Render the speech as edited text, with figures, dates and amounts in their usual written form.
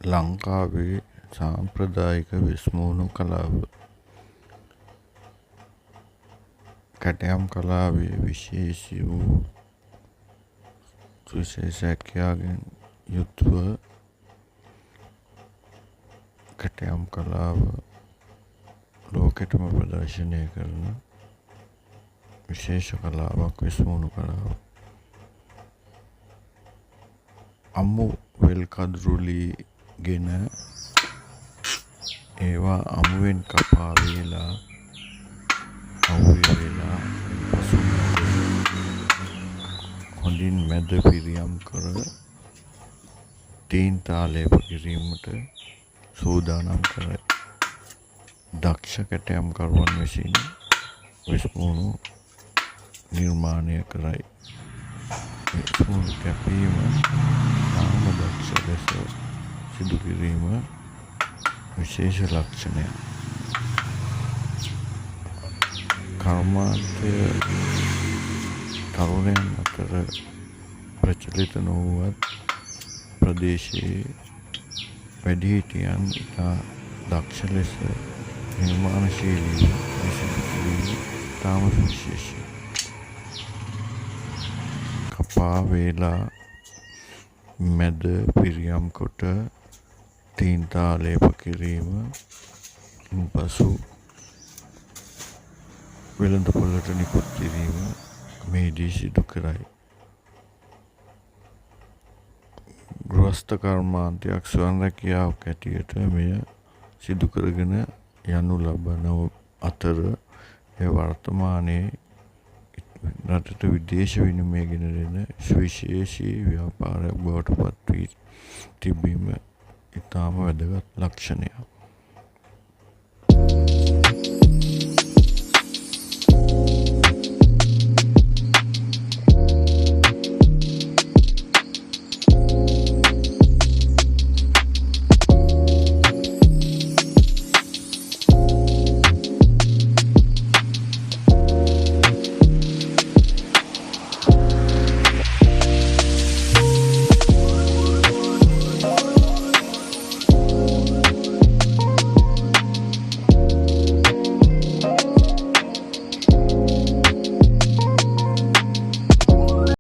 ලංකාවේ සාම්ප්‍රදායික වෙස්මුණු කලාව කැටයම් කලාවේ විශේෂී වූ සුවිශේෂකයාගෙන් යුතුව කැටයම් කලාව ලෝකෙටම ප්‍රදර්ශනය කරන විශේෂ කලාවක් වෙස්මුණු කලාව. අමු වෙල් කදුරුලි ගෙන ඒවා අමුවෙන් කපා වේලා අවුවේ වෙලා පසු හොඳින් මැද පිරියම් කර තීන් තාලේප කිරීමට සූදානම් කරයි. දක්ෂ කැටයම් කරුවන් විසින් වෙස්මුණු නිර්මාණය කරයි. වෙස්මුණු කැපීම තාම දක්ෂ ලෙස සිදු කිරීම විශේෂ ලක්ෂණයක්. කර්මාන්තය තරුණයන් අතර ප්‍රචලිත නොවුවත් ප්‍රදේශයේ වැඩිහිටියන් ඉතා දක්ෂ ලෙස නිර්මාණශීලීව සිදු කිරීම තාම විශේෂයි. කපා වේලා මැද පිරියම් කොට තීන් තාලේප කිරීම පසු වෙළඳ පොළට නිකුත් කිරීම මෙහිදී සිදු කරයි. ගෘහස්ත කර්මාන්තයක් ස්වයං රැකියාවක් ඇටියට මෙය සිදු කරගෙන යනු ලබන අතර එය වර්තමානයේ රටට විදේශ විනිමය ගෙන දෙන සුවිශේෂී ව්‍යාපාරයක් බවට පත් වී තිබීම ඉතාම වැදගත් ලක්ෂණයක්.